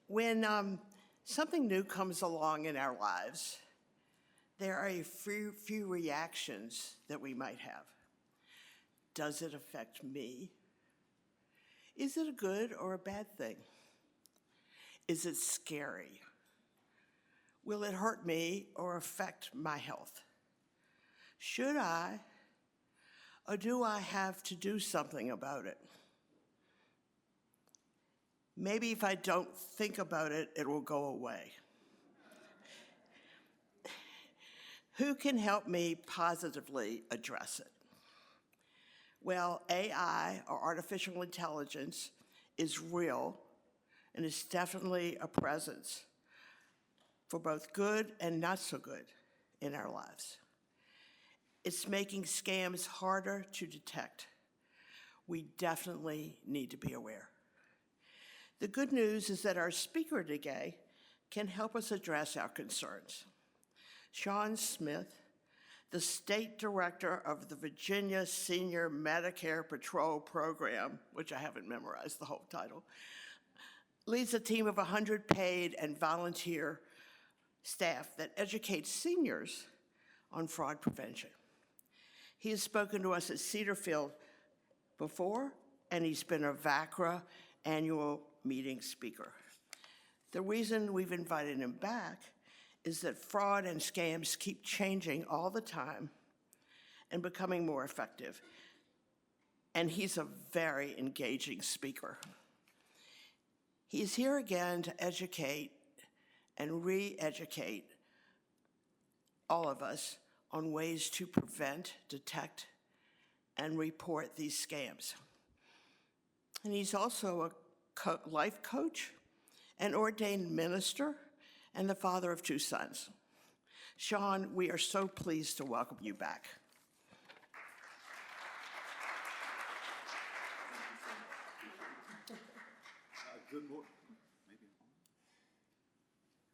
When something new comes along in our lives, there are a few reactions that we might have. Does it affect me? Is it a good or a bad thing? Is it scary? Will it hurt me or affect my health? Should I, or do I have to do something about it? Maybe if I don't think about it, it will go away. Who can help me positively address it? Well, AI, or artificial intelligence, is real and is definitely a presence for both good and not so good in our lives. It's making scams harder to detect. We definitely need to be aware. The good news is that our speaker today can help us address our concerns. Sean Smith, the State Director of the Virginia Senior Medicare Patrol Program, which I haven't memorized the whole title, leads a team of 100 paid and volunteer staff that educates seniors on fraud prevention. He has spoken to us at Cedarfield before, and he's been a VaCCRA annual meeting speaker. The reason we've invited him back is that fraud and scams keep changing all the time and becoming more effective. And he's a very engaging speaker. He's here again to educate and re-educate all of us on ways to prevent, detect, and report these scams. And he's also a life coach, an ordained minister, and the father of 2 sons. Sean, we are so pleased to welcome you back.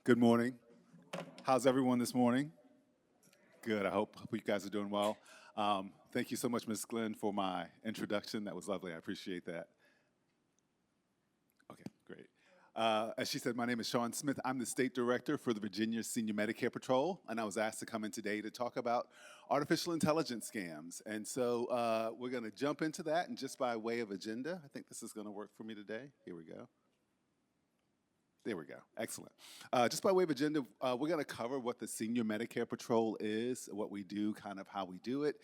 Good morning. How's everyone this morning? Good. I hope you guys are doing well. Thank you so much, Ms. Glenn, for my introduction. That was lovely. I appreciate that. Okay, great. As she said, my name is Sean Smith. I'm the State Director for the Virginia Senior Medicare Patrol, and I was asked to come in today to talk about artificial intelligence scams. And so we're going to jump into that, and just by way of agenda, I think this is going to work for me today. Here we go. There we go. Excellent. Just by way of agenda, we're going to cover what the Senior Medicare Patrol is, what we do, kind of how we do it,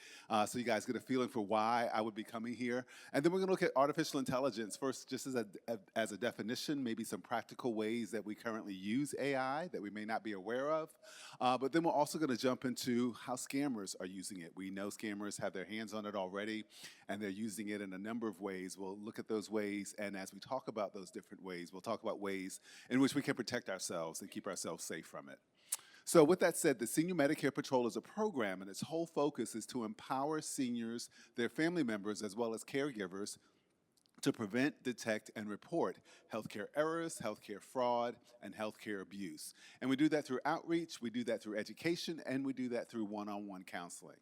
so you guys get a feeling for why I would be coming here. And then we're going to look at artificial intelligence first, just as a definition, maybe some practical ways that we currently use AI that we may not be aware of. But then we're also going to jump into how scammers are using it. We know scammers have their hands on it already, and they're using it in a number of ways. We'll look at those ways, and as we talk about those different ways, we'll talk about ways in which we can protect ourselves and keep ourselves safe from it. So with that said, the Senior Medicare Patrol is a program, and its whole focus is to empower seniors, their family members, as well as caregivers to prevent, detect, and report healthcare errors, healthcare fraud, and healthcare abuse. And we do that through outreach, we do that through education, and we do that through one-on-one counseling.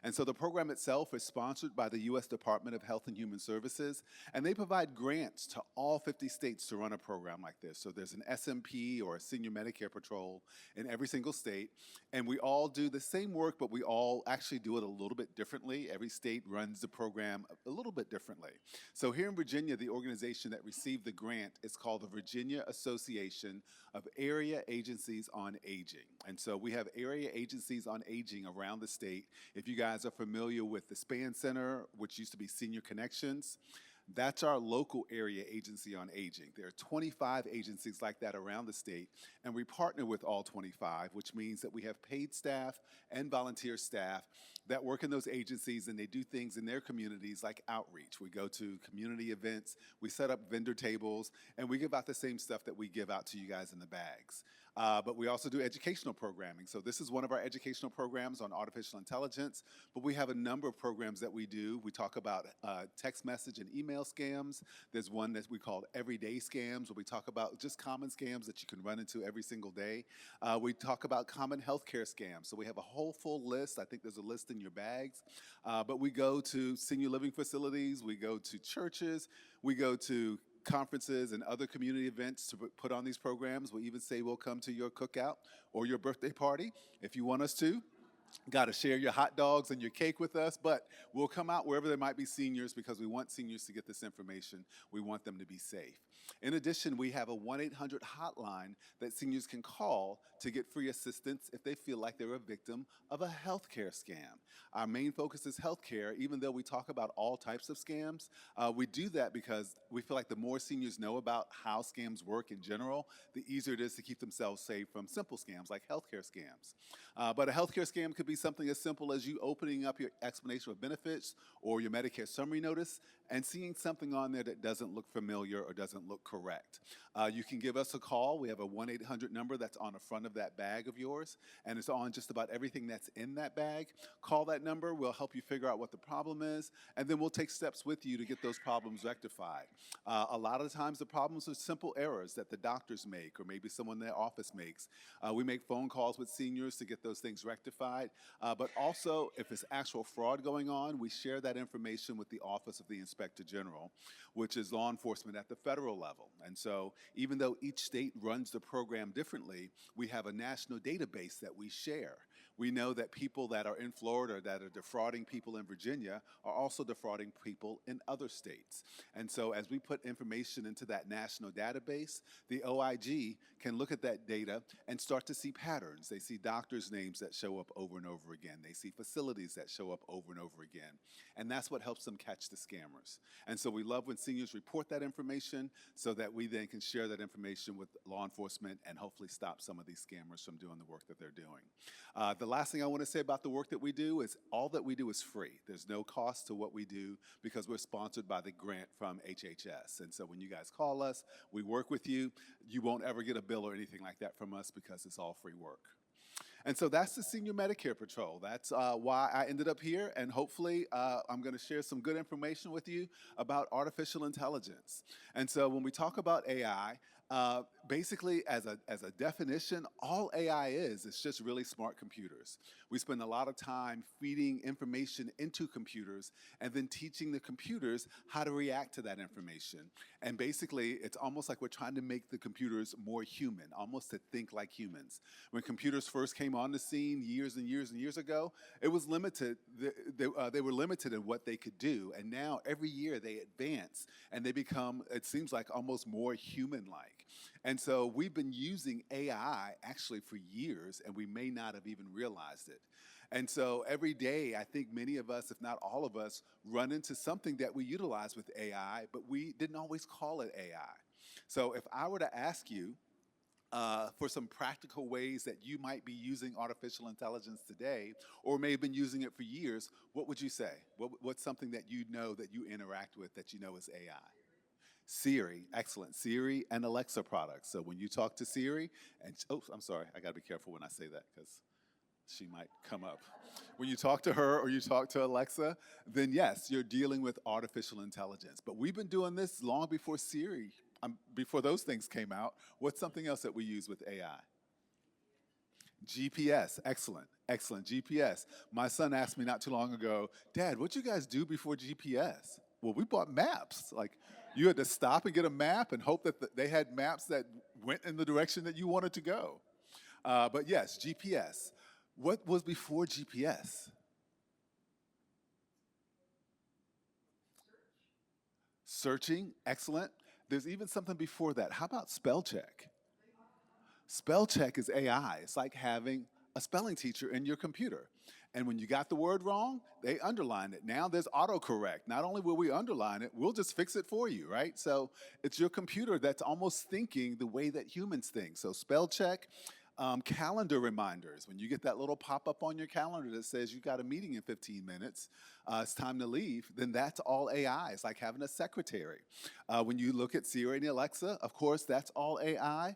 And so the program itself is sponsored by the U.S. Department of Health and Human Services, and they provide grants to all 50 states to run a program like this. So there's an SMP, or a Senior Medicare Patrol, in every single state, and we all do the same work, but we all actually do it a little bit differently. Every state runs the program a little bit differently. So here in Virginia, the organization that received the grant is called the Virginia Association of Area Agencies on Aging. And so we have area agencies on aging around the state. If you guys are familiar with the SPAN Center, which used to be Senior Connections, that's our local area agency on aging. There are 25 agencies like that around the state, and we partner with all 25, which means that we have paid staff and volunteer staff that work in those agencies, and they do things in their communities like outreach. We go to community events, we set up vendor tables, and we give out the same stuff that we give out to you guys in the bags. But we also do educational programming. So this is one of our educational programs on artificial intelligence, but we have a number of programs that we do. We talk about text message and email scams. There's one that we call everyday scams, where we talk about just common scams that you can run into every single day. We talk about common healthcare scams. So we have a whole full list. I think there's a list in your bags. But we go to senior living facilities, we go to churches, we go to conferences and other community events to put on these programs. We'll even say we'll come to your cookout or your birthday party if you want us to. Got to share your hot dogs and your cake with us, but we'll come out wherever there might be seniors because we want seniors to get this information. We want them to be safe. In addition, we have a 1-800 hotline that seniors can call to get free assistance if they feel like they're a victim of a healthcare scam. Our main focus is healthcare, even though we talk about all types of scams. We do that because we feel like the more seniors know about how scams work in general, the easier it is to keep themselves safe from simple scams like healthcare scams. But a healthcare scam could be something as simple as you opening up your explanation of benefits or your Medicare summary notice and seeing something on there that doesn't look familiar or doesn't look correct. You can give us a call. We have a 1-800 number that's on the front of that bag of yours, and it's on just about everything that's in that bag. Call that number. We'll help you figure out what the problem is, and then we'll take steps with you to get those problems rectified. A lot of the times the problems are simple errors that the doctors make or maybe someone in their office makes. We make phone calls with seniors to get those things rectified, but also if it's actual fraud going on, we share that information with the Office of the Inspector General, which is law enforcement at the federal level. And so even though each state runs the program differently, we have a national database that we share. We know that people that are in Florida that are defrauding people in Virginia are also defrauding people in other states. And so as we put information into that national database, the OIG can look at that data and start to see patterns. They see doctors' names that show up over and over again. They see facilities that show up over and over again. And that's what helps them catch the scammers. And so we love when seniors report that information so that we then can share that information with law enforcement and hopefully stop some of these scammers from doing the work that they're doing. The last thing I want to say about the work that we do is all that we do is free. There's no cost to what we do because we're sponsored by the grant from HHS. And so when you guys call us, we work with you. You won't ever get a bill or anything like that from us because it's all free work. And so that's the Senior Medicare Patrol. That's why I ended up here, and hopefully I'm going to share some good information with you about artificial intelligence. And so when we talk about AI, basically as a definition, all AI is just really smart computers. We spend a lot of time feeding information into computers and then teaching the computers how to react to that information. And basically, it's almost like we're trying to make the computers more human, almost to think like humans. When computers first came on the scene years and years and years ago, it was limited. They were limited in what they could do. And now every year they advance and they become, it seems like, almost more human-like. And so we've been using AI actually for years, and we may not have even realized it. And so every day, I think many of us, if not all of us, run into something that we utilize with AI, but we didn't always call it AI. So if I were to ask you for some practical ways that you might be using artificial intelligence today, or may have been using it for years, what would you say? What's something that you know that you interact with that you know is AI? Siri, excellent. Siri and Alexa products. So when you talk to Siri, and oh, I'm sorry, I gotta be careful when I say that because she might come up. When you talk to her or you talk to Alexa, then yes, you're dealing with artificial intelligence. But we've been doing this long before Siri, before those things came out. What's something else that we use with AI? GPS, excellent, excellent, GPS. My son asked me not too long ago, Dad, what'd you guys do before GPS? Well, we bought maps. Like, you had to stop and get a map and hope that they had maps that went in the direction that you wanted to go. But yes, GPS. What was before GPS? Searching, excellent. There's even something before that. How about spell check? Spell check is AI. It's like having a spelling teacher in your computer. And when you got the word wrong, they underline it. Now there's autocorrect. Not only will we underline it, we'll just fix it for you, right? So it's your computer that's almost thinking the way that humans think. So spell check, calendar reminders. When you get that little pop-up on your calendar that says you got a meeting in 15 minutes, it's time to leave, then that's all AI. It's like having a secretary. When you look at Siri and Alexa, of course, that's all AI.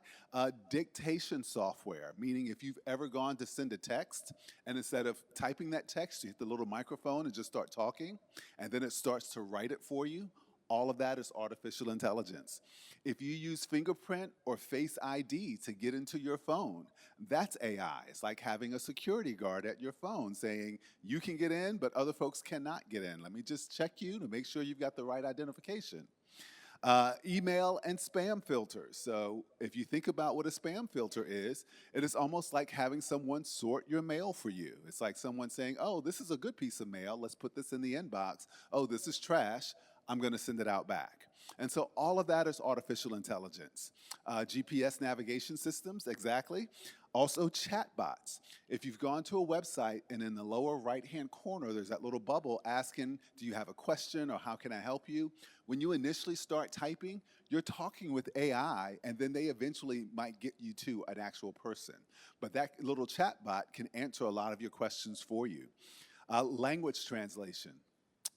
Dictation software, meaning if you've ever gone to send a text, and instead of typing that text, you hit the little microphone and just start talking, and then it starts to write it for you. All of that is artificial intelligence. If you use fingerprint or face ID to get into your phone, that's AI. It's like having a security guard at your phone saying, you can get in, but other folks cannot get in. Let me just check you to make sure you've got the right identification. Email and spam filters. So if you think about what a spam filter is, it is almost like having someone sort your mail for you. It's like someone saying, oh, this is a good piece of mail. Let's put this in the inbox. Oh, this is trash. I'm going to send it out back. And so all of that is artificial intelligence. GPS navigation systems, exactly. Also chatbots. If you've gone to a website and in the lower right-hand corner, there's that little bubble asking, do you have a question or how can I help you? When you initially start typing, you're talking with AI and then they eventually might get you to an actual person. But that little chatbot can answer a lot of your questions for you. Language translation.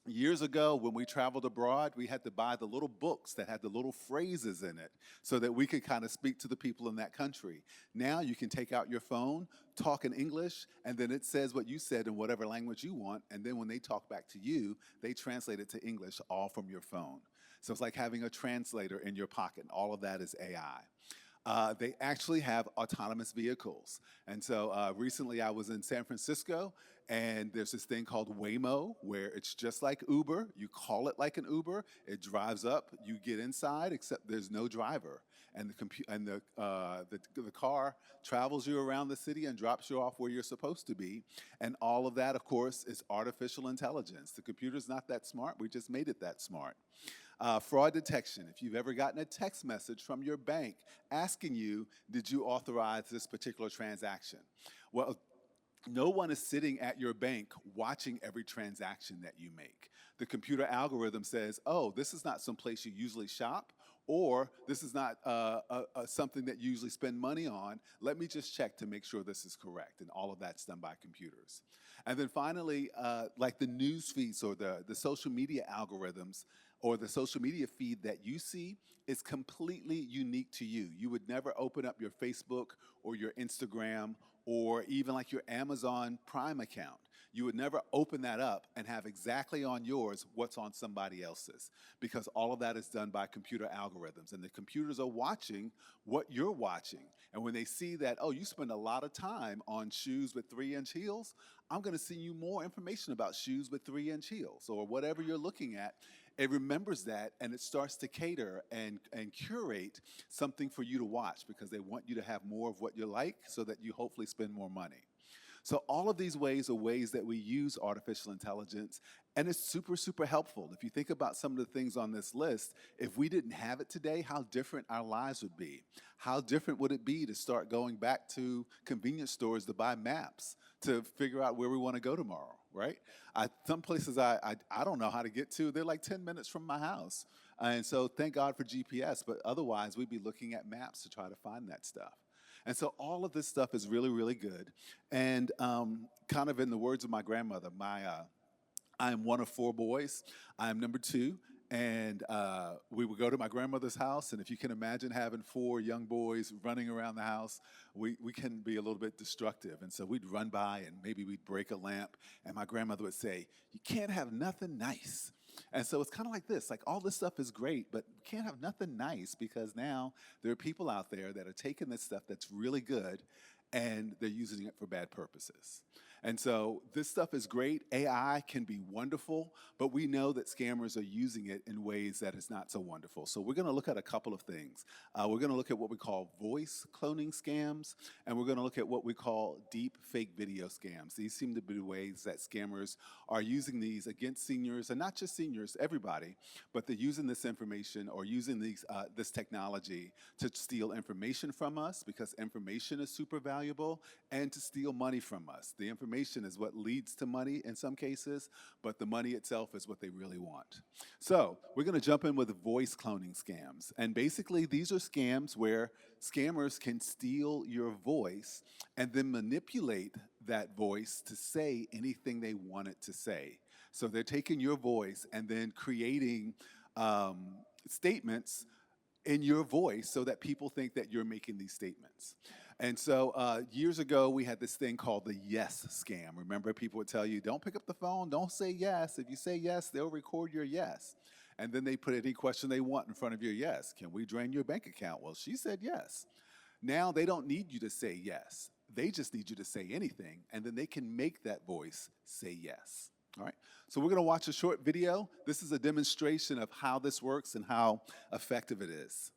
Years ago, when we traveled abroad, we had to buy the little books that had the little phrases in it so that we could kind of speak to the people in that country. Now you can take out your phone, talk in English, and then it says what you said in whatever language you want, and then when they talk back to you, they translate it to English all from your phone. So it's like having a translator in your pocket, and all of that is AI. They actually have autonomous vehicles. And so recently I was in San Francisco, and there's this thing called Waymo, where it's just like Uber. You call it like an Uber. It drives up. You get inside, except there's no driver. And the car travels you around the city and drops you off where you're supposed to be. And all of that, of course, is artificial intelligence. The computer's not that smart. We just made it that smart. Fraud detection. If you've ever gotten a text message from your bank asking you, did you authorize this particular transaction? Well, no one is sitting at your bank watching every transaction that you make. The computer algorithm says, oh, this is not someplace you usually shop, or this is not something that you usually spend money on. Let me just check to make sure this is correct. And all of that's done by computers. And then finally, like the news feeds or the social media algorithms or the social media feed that you see is completely unique to you. You would never open up your Facebook or your Instagram or even like your Amazon Prime account. You would never open that up and have exactly on yours what's on somebody else's, because all of that is done by computer algorithms, and the computers are watching what you're watching. And when they see that, oh, you spend a lot of time on shoes with 3-inch heels, I'm gonna send you more information about shoes with 3-inch heels, or whatever you're looking at. It remembers that, and it starts to cater and curate something for you to watch, because they want you to have more of what you like so that you hopefully spend more money. So all of these ways are ways that we use artificial intelligence, and it's super, super helpful. If you think about some of the things on this list, if we didn't have it today, how different our lives would be. How different would it be to start going back to convenience stores to buy maps to figure out where we want to go tomorrow, right? Some places I don't know how to get to, they're like 10 minutes from my house. And so thank God for GPS, but otherwise we'd be looking at maps to try to find that stuff. And so all of this stuff is really, really good. And kind of in the words of my grandmother, I am one of 4 boys. I am number 2. And we would go to my grandmother's house, and if you can imagine having 4 young boys running around the house, we can be a little bit destructive. And so we'd run by, and maybe we'd break a lamp, and my grandmother would say, you can't have nothing nice. And so it's kind of like this, like all this stuff is great, but we can't have nothing nice, because now there are people out there that are taking this stuff that's really good and they're using it for bad purposes. And so this stuff is great. AI can be wonderful, but we know that scammers are using it in ways that is not so wonderful. So we're going to look at a couple of things. We're going to look at what we call voice cloning scams, and we're going to look at what we call deep fake video scams. These seem to be ways that scammers are using these against seniors, and not just seniors, everybody, but they're using this information or using this technology to steal information from us, because information is super valuable, and to steal money from us. The information is what leads to money in some cases, but the money itself is what they really want. So we're going to jump in with voice cloning scams. And basically, these are scams where scammers can steal your voice and then manipulate that voice to say anything they want it to say. So they're taking your voice and then creating statements in your voice so that people think that you're making these statements. And so years ago, we had this thing called the yes scam. Remember, people would tell you, don't pick up the phone, don't say yes. If you say yes, they'll record your yes. And then they put any question they want in front of your yes. Can we drain your bank account? Well, she said yes. Now they don't need you to say yes. They just need you to say anything, and then they can make that voice say yes. All right, so we're going to watch a short video. This is a demonstration of how this works and how effective it is.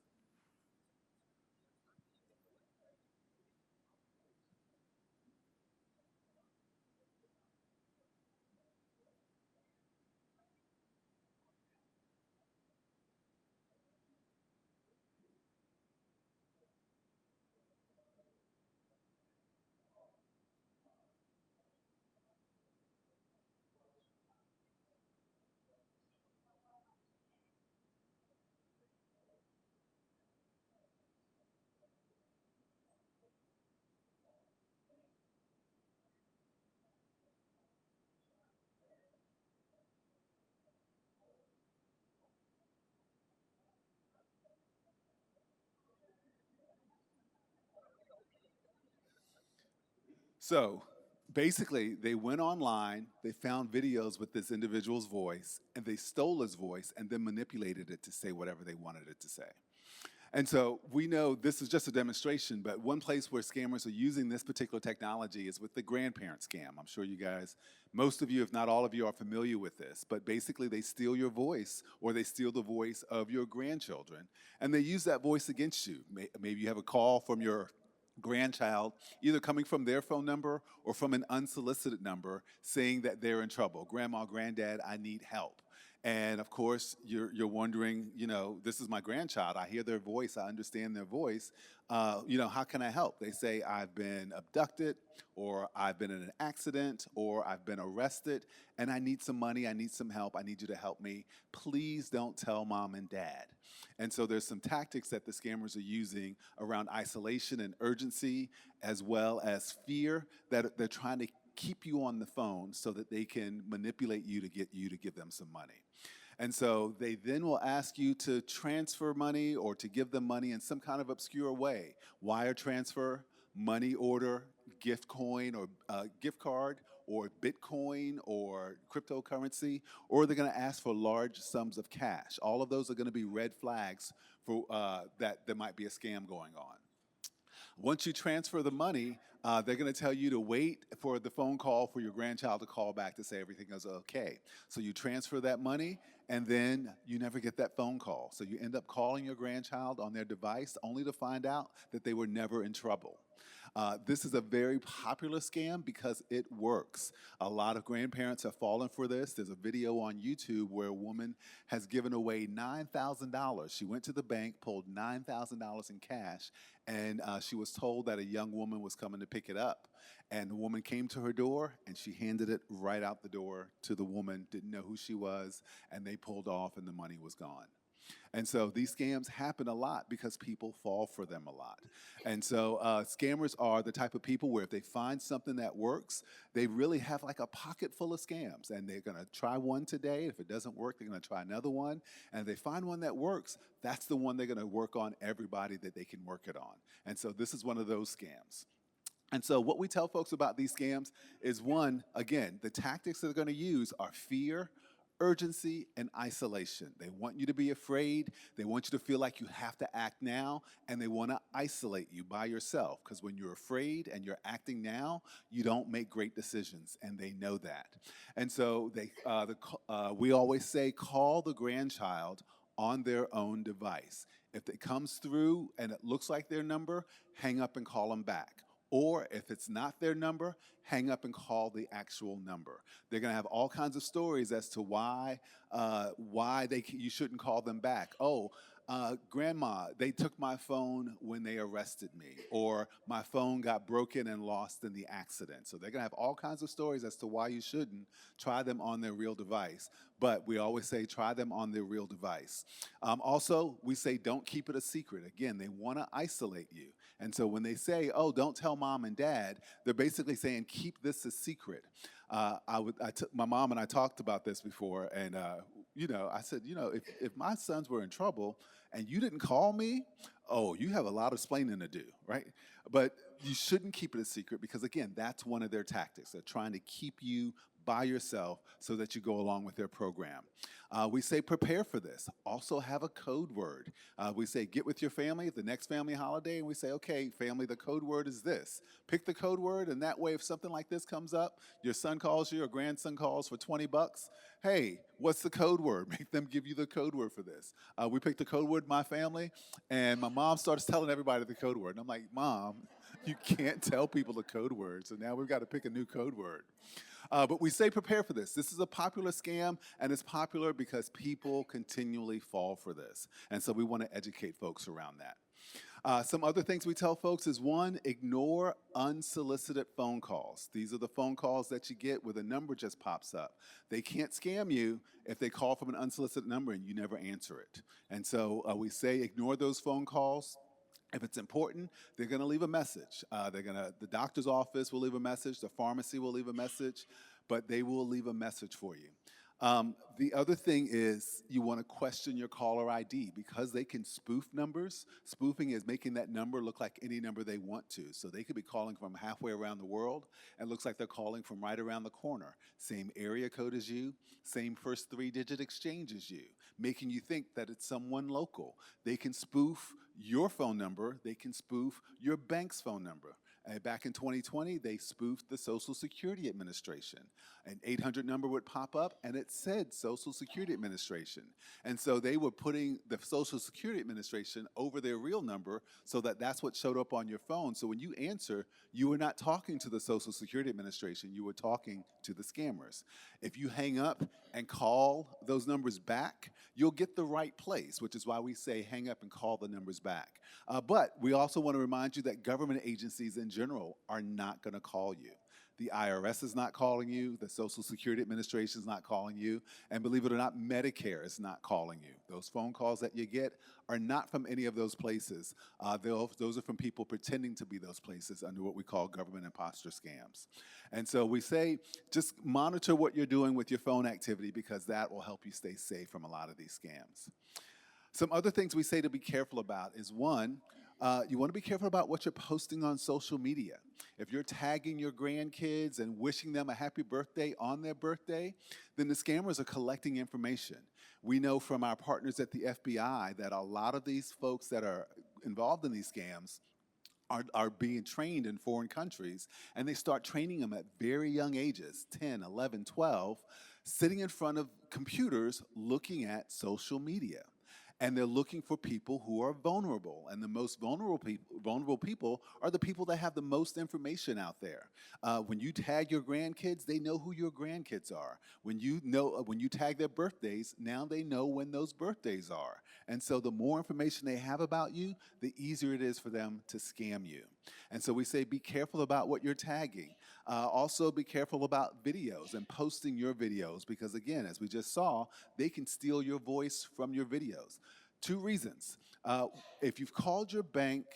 So basically, they went online, they found videos with this individual's voice, and they stole his voice and then manipulated it to say whatever they wanted it to say. And so we know this is just a demonstration, but one place where scammers are using this particular technology is with the grandparent scam. I'm sure you guys, most of you, if not all of you, are familiar with this. But basically, they steal your voice or they steal the voice of your grandchildren, and they use that voice against you. Maybe you have a call from your grandchild, either coming from their phone number or from an unsolicited number saying that they're in trouble. Grandma, granddad, I need help. And of course, you're wondering, this is my grandchild. I hear their voice. I understand their voice. How can I help? They say, I've been abducted, or I've been in an accident, or I've been arrested, and I need some money. I need some help. I need you to help me. Please don't tell mom and dad. And so there's some tactics that the scammers are using around isolation and urgency, as well as fear, that they're trying to keep you on the phone so that they can manipulate you to get you to give them some money. And so they then will ask you to transfer money or to give them money in some kind of obscure way. Wire transfer, money order, gift coin or gift card, or Bitcoin or cryptocurrency, or they're going to ask for large sums of cash. All of those are going to be red flags for that there might be a scam going on. Once you transfer the money, they're going to tell you to wait for the phone call for your grandchild to call back to say everything is okay. So you transfer that money, and then you never get that phone call. So you end up calling your grandchild on their device only to find out that they were never in trouble. This is a very popular scam because it works. A lot of grandparents have fallen for this. There's a video on YouTube where a woman has given away $9,000. She went to the bank, pulled $9,000 in cash, and she was told that a young woman was coming to pick it up. And the woman came to her door, and she handed it right out the door to the woman, didn't know who she was, and they pulled off, and the money was gone. And so these scams happen a lot because people fall for them a lot. And so scammers are the type of people where if they find something that works, they really have like a pocket full of scams. And they're going to try one today. If it doesn't work, they're going to try another one. And if they find one that works, that's the one they're going to work on everybody that they can work it on. And so this is one of those scams. And so what we tell folks about these scams is, one, again, the tactics they're going to use are fear, urgency, and isolation. They want you to be afraid. They want you to feel like you have to act now, and they want to isolate you by yourself, because when you're afraid and you're acting now, you don't make great decisions, and they know that. And so we always say, call the grandchild on their own device. If it comes through and it looks like their number, hang up and call them back. Or if it's not their number, hang up and call the actual number. They're going to have all kinds of stories as to why you shouldn't call them back. Oh, Grandma, they took my phone when they arrested me, or my phone got broken and lost in the accident. So they're going to have all kinds of stories as to why you shouldn't try them on their real device. But we always say try them on their real device. Also, we say don't keep it a secret. Again, they want to isolate you. And so when they say, oh, don't tell mom and dad, they're basically saying keep this a secret. My mom and I talked about this before, and I said, if my sons were in trouble and you didn't call me, oh, you have a lot of explaining to do, right? But you shouldn't keep it a secret because, again, that's one of their tactics. They're trying to keep you by yourself so that you go along with their program. We say prepare for this. Also have a code word. We say get with your family at the next family holiday, and we say, okay, family, the code word is this. Pick the code word, and that way if something like this comes up, your son calls you or grandson calls for 20 bucks, hey, what's the code word? Make them give you the code word for this. We picked the code word in my family, and my mom starts telling everybody the code word. And I'm like, Mom, you can't tell people the code word, so now we've got to pick a new code word. But we say prepare for this. This is a popular scam, and it's popular because people continually fall for this. And so we want to educate folks around that. Some other things we tell folks is, one, ignore unsolicited phone calls. These are the phone calls that you get where the number just pops up. They can't scam you if they call from an unsolicited number and you never answer it. And so we say ignore those phone calls. If it's important, they're going to leave a message. The doctor's office will leave a message, the pharmacy will leave a message, but they will leave a message for you. The other thing is you want to question your caller ID because they can spoof numbers. Spoofing is making that number look like any number they want to. So they could be calling from halfway around the world and it looks like they're calling from right around the corner. Same area code as you, same first 3-digit exchange as you, making you think that it's someone local. They can spoof your phone number. They can spoof your bank's phone number. Back in 2020, they spoofed the Social Security Administration. An 800 number would pop up, and it said Social Security Administration. And so they were putting the Social Security Administration over their real number so that that's what showed up on your phone. So when you answer, you were not talking to the Social Security Administration. You were talking to the scammers. If you hang up and call those numbers back, you'll get the right place, which is why we say hang up and call the numbers back. But we also want to remind you that government agencies in general are not going to call you. The IRS is not calling you, the Social Security Administration is not calling you, and believe it or not, Medicare is not calling you. Those phone calls that you get are not from any of those places. Those are from people pretending to be those places under what we call government imposter scams. And so we say just monitor what you're doing with your phone activity because that will help you stay safe from a lot of these scams. Some other things we say to be careful about is, one, you want to be careful about what you're posting on social media. If you're tagging your grandkids and wishing them a happy birthday on their birthday, then the scammers are collecting information. We know from our partners at the FBI that a lot of these folks that are involved in these scams are being trained in foreign countries, and they start training them at very young ages, 10, 11, 12, sitting in front of computers looking at social media. And they're looking for people who are vulnerable. And the most vulnerable people are the people that have the most information out there. When you tag your grandkids, they know who your grandkids are. When you tag their birthdays, now they know when those birthdays are. And so the more information they have about you, the easier it is for them to scam you. And so we say be careful about what you're tagging. Also be careful about videos and posting your videos because, again, as we just saw, they can steal your voice from your videos. 2 reasons. If you've called your bank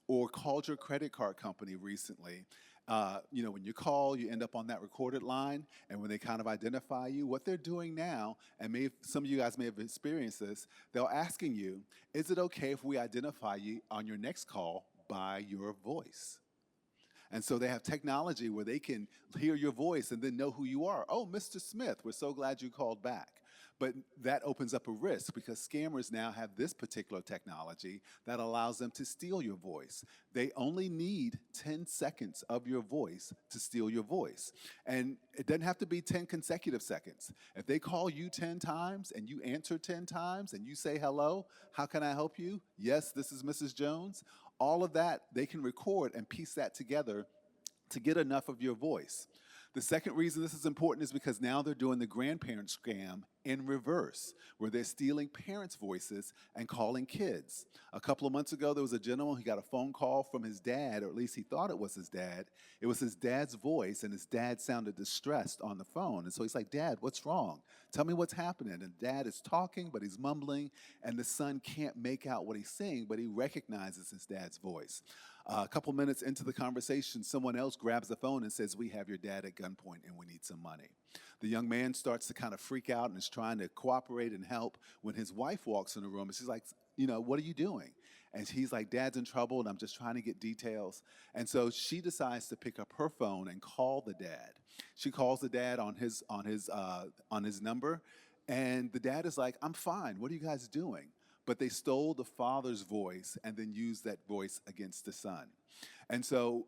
or called your credit card company recently, when you call, you end up on that recorded line, and when they kind of identify you, what they're doing now, and some of you guys may have experienced this, they're asking you, is it okay if we identify you on your next call by your voice? And so they have technology where they can hear your voice and then know who you are. Oh, Mr. Smith, we're so glad you called back. But that opens up a risk because scammers now have this particular technology that allows them to steal your voice. They only need 10 seconds of your voice to steal your voice. And it doesn't have to be 10 consecutive seconds. If they call you 10 times and you answer 10 times and you say, hello, how can I help you? Yes, this is Mrs. Jones. All of that, they can record and piece that together to get enough of your voice. The second reason this is important is because now they're doing the grandparent scam in reverse, where they're stealing parents' voices and calling kids. A couple of months ago, there was a gentleman who got a phone call from his dad, or at least he thought it was his dad. It was his dad's voice, and his dad sounded distressed on the phone. And so he's like, Dad, what's wrong? Tell me what's happening. And Dad is talking, but he's mumbling, and the son can't make out what he's saying, but he recognizes his dad's voice. A couple minutes into the conversation, someone else grabs the phone and says, we have your dad at gunpoint and we need some money. The young man starts to kind of freak out and is trying to cooperate and help when his wife walks in the room and she's like, what are you doing? And he's like, Dad's in trouble, and I'm just trying to get details. And so she decides to pick up her phone and call the dad. She calls the dad on his number, and the dad is like, I'm fine. What are you guys doing? But they stole the father's voice and then used that voice against the son. And so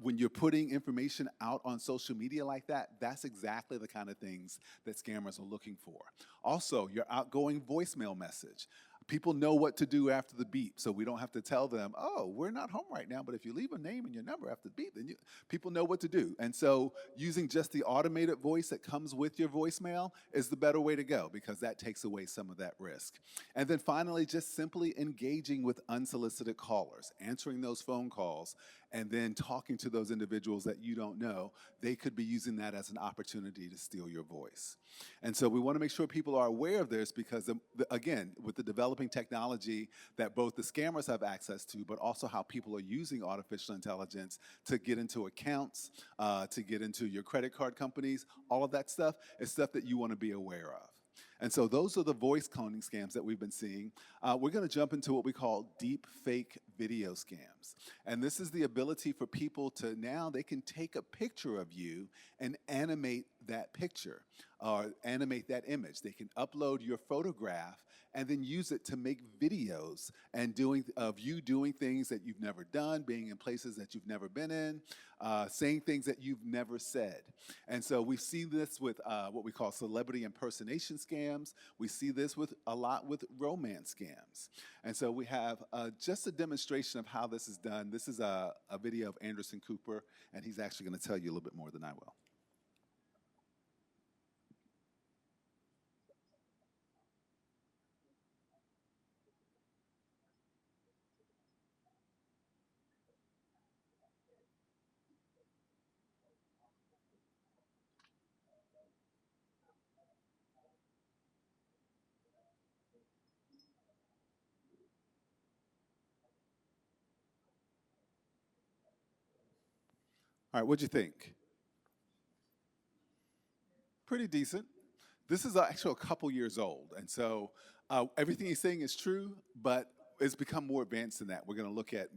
when you're putting information out on social media like that, that's exactly the kind of things that scammers are looking for. Also, your outgoing voicemail message. People know what to do after the beep, so we don't have to tell them, oh, we're not home right now, but if you leave a name and your number after the beep, then people know what to do. And so using just the automated voice that comes with your voicemail is the better way to go, because that takes away some of that risk. And then finally, just simply engaging with unsolicited callers, answering those phone calls, and then talking to those individuals that you don't know. They could be using that as an opportunity to steal your voice. And so we want to make sure people are aware of this, because, again, with the developing technology that both the scammers have access to, but also how people are using artificial intelligence to get into accounts, to get into your credit card companies, all of that stuff is stuff that you want to be aware of. And so those are the voice cloning scams that we've been seeing. We're going to jump into what we call deep fake video scams. And this is the ability for people to now, they can take a picture of you and animate that picture or animate that image. They can upload your photograph and then use it to make videos and of you doing things that you've never done, being in places that you've never been in, saying things that you've never said. And so we've seen this with what we call celebrity impersonation scams. We see this a lot with romance scams. And so we have just a demonstration of how this is done. This is a video of Anderson Cooper, and he's actually going to tell you a little bit more than I will. All right, what'd you think? Pretty decent. This is actually a couple years old, and so everything he's saying is true, but it's become more advanced than that. We're going to look at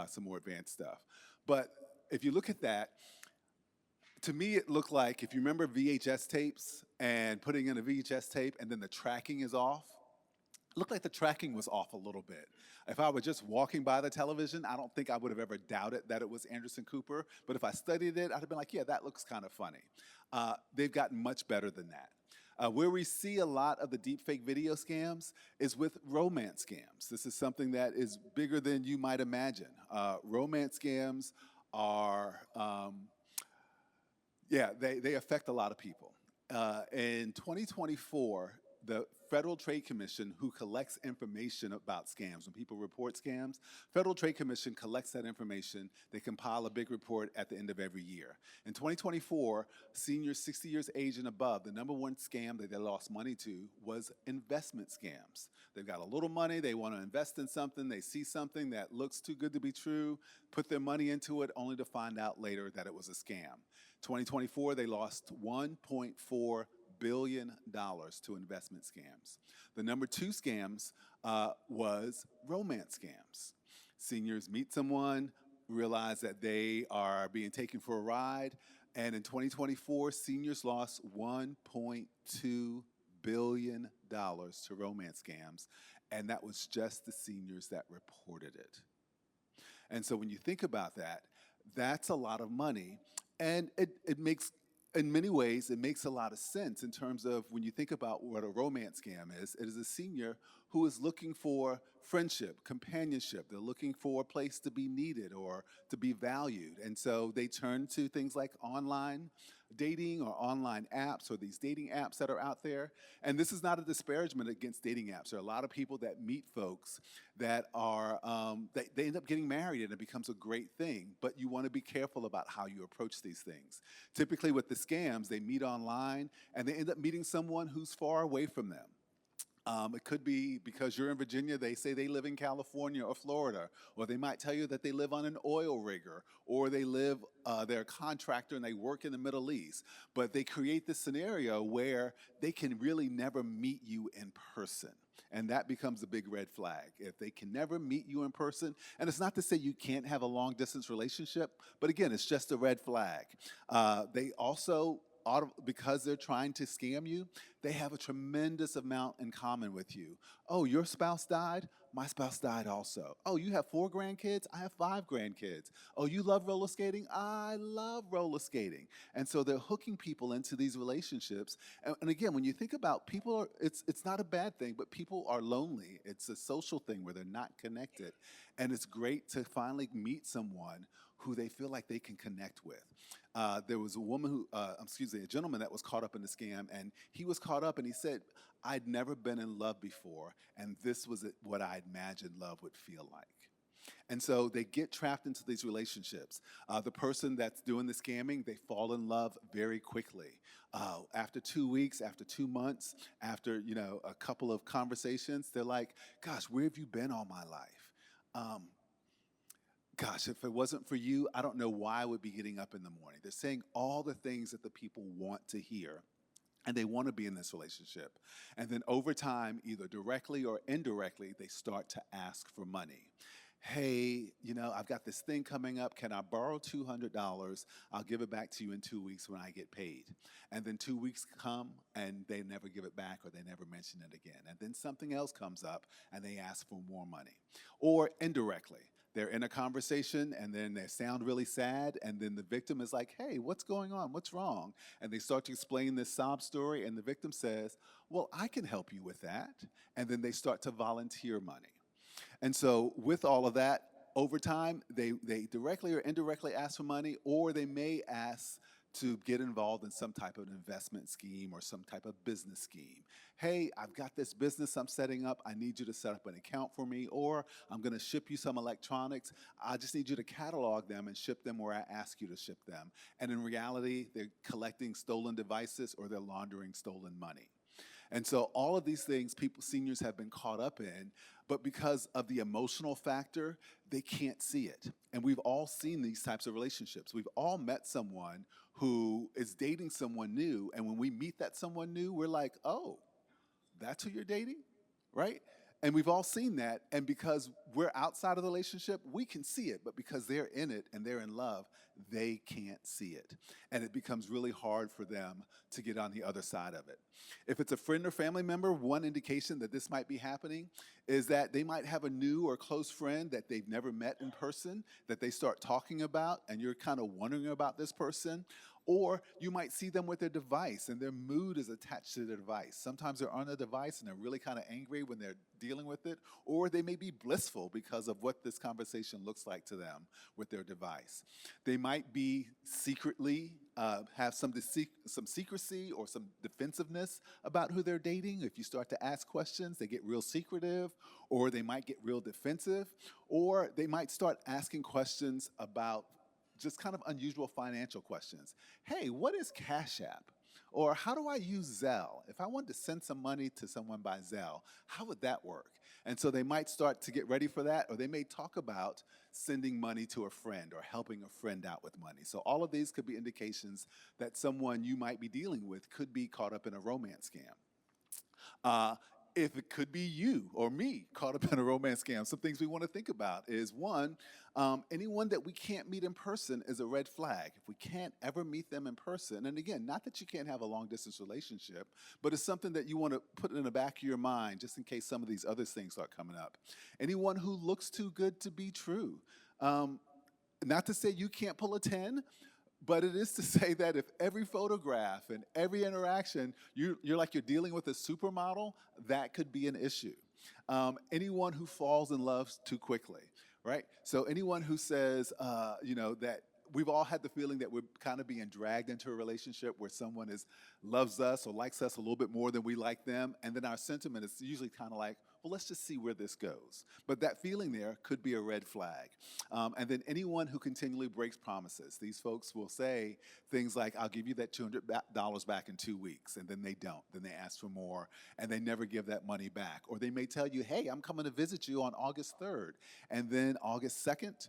some more advanced stuff. But if you look at that, to me, it looked like, if you remember VHS tapes and putting in a VHS tape and then the tracking is off, it looked like the tracking was off a little bit. If I were just walking by the television, I don't think I would have ever doubted that it was Anderson Cooper. But if I studied it, I'd have been like, yeah, that looks kind of funny. They've gotten much better than that. Where we see a lot of the deepfake video scams is with romance scams. This is something that is bigger than you might imagine. Romance scams are, they affect a lot of people. In 2024, the Federal Trade Commission, who collects information about scams, when people report scams, Federal Trade Commission collects that information. They compile a big report at the end of every year. In 2024, seniors 60 years age and above, the number one scam that they lost money to was investment scams. They've got a little money, they want to invest in something, they see something that looks too good to be true, put their money into it, only to find out later that it was a scam. 2024, they lost $1.4 billion to investment scams. The number two scams was romance scams. Seniors meet someone, realize that they are being taken for a ride, and in 2024, seniors lost $1.2 billion to romance scams, and that was just the seniors that reported it. And so when you think about that, that's a lot of money, and it makes, in many ways, it makes a lot of sense in terms of when you think about what a romance scam is. It is a senior who is looking for friendship, companionship. They're looking for a place to be needed or to be valued. And so they turn to things like online dating or online apps or these dating apps that are out there. And this is not a disparagement against dating apps. There are a lot of people that meet folks that are, they end up getting married and it becomes a great thing. But you want to be careful about how you approach these things. Typically with the scams, they meet online and they end up meeting someone who's far away from them. It could be because you're in Virginia, they say they live in California or Florida, or they might tell you that they live on an oil rigger, or they're a contractor and they work in the Middle East. But they create this scenario where they can really never meet you in person. And that becomes a big red flag. If they can never meet you in person, and it's not to say you can't have a long distance relationship, but again, it's just a red flag. They also, because they're trying to scam you, they have a tremendous amount in common with you. Oh, your spouse died? My spouse died also. Oh, you have 4 grandkids? I have 5 grandkids. Oh, you love roller skating? I love roller skating. And so they're hooking people into these relationships. And again, when you think about people, it's not a bad thing, but people are lonely. It's a social thing where they're not connected. And it's great to finally meet someone who they feel like they can connect with. There was a woman a gentleman that was caught up in the scam, and he was caught up and he said, I'd never been in love before, and this was what I imagined love would feel like. And so they get trapped into these relationships. The person that's doing the scamming, they fall in love very quickly. After 2 weeks, after 2 months, after a couple of conversations, they're like, gosh, where have you been all my life? Gosh, if it wasn't for you, I don't know why I would be getting up in the morning. They're saying all the things that the people want to hear, and they want to be in this relationship. And then over time, either directly or indirectly, they start to ask for money. Hey, I've got this thing coming up. Can I borrow $200? I'll give it back to you in 2 weeks when I get paid. And then 2 weeks come and they never give it back, or they never mention it again. And then something else comes up and they ask for more money. Or indirectly, they're in a conversation and then they sound really sad, and then the victim is like, hey, what's going on? What's wrong? And they start to explain this sob story, and the victim says, well, I can help you with that. And then they start to volunteer money. And so with all of that, over time, they directly or indirectly ask for money, or they may ask to get involved in some type of investment scheme or some type of business scheme. Hey, I've got this business I'm setting up. I need you to set up an account for me, or I'm going to ship you some electronics. I just need you to catalog them and ship them where I ask you to ship them. And in reality, they're collecting stolen devices or they're laundering stolen money. And so all of these things seniors have been caught up in, but because of the emotional factor, they can't see it. And we've all seen these types of relationships. We've all met someone who is dating someone new, and when we meet that someone new, we're like, oh, that's who you're dating, right? And we've all seen that, and because we're outside of the relationship, we can see it, but because they're in it and they're in love, they can't see it. And it becomes really hard for them to get on the other side of it. If it's a friend or family member, one indication that this might be happening is that they might have a new or close friend that they've never met in person that they start talking about, and you're kind of wondering about this person. Or you might see them with their device and their mood is attached to their device. Sometimes they're on their device and they're really kind of angry when they're dealing with it. Or they may be blissful because of what this conversation looks like to them with their device. They might be secretly have some secrecy or some defensiveness about who they're dating. If you start to ask questions, they get real secretive, or they might get real defensive, or they might start asking questions about just kind of unusual financial questions. Hey, what is Cash App? Or how do I use Zelle? If I wanted to send some money to someone by Zelle, how would that work? And so they might start to get ready for that, or they may talk about sending money to a friend or helping a friend out with money. So all of these could be indications that someone you might be dealing with could be caught up in a romance scam. If it could be you or me caught up in a romance scam, some things we want to think about is, one, anyone that we can't meet in person is a red flag. If we can't ever meet them in person, and again, not that you can't have a long-distance relationship, but it's something that you want to put in the back of your mind just in case some of these other things start coming up. Anyone who looks too good to be true. Not to say you can't pull a 10, but it is to say that if every photograph and every interaction, you're like you're dealing with a supermodel, that could be an issue. Anyone who falls in love too quickly, right? So anyone who says, that we've all had the feeling that we're kind of being dragged into a relationship where someone loves us or likes us a little bit more than we like them, and then our sentiment is usually kind of like, well, let's just see where this goes. But that feeling there could be a red flag. And then anyone who continually breaks promises. These folks will say things like, I'll give you that $200 back in 2 weeks, and then they don't. Then they ask for more, and they never give that money back. Or they may tell you, hey, I'm coming to visit you on August 3rd. And then August 2nd,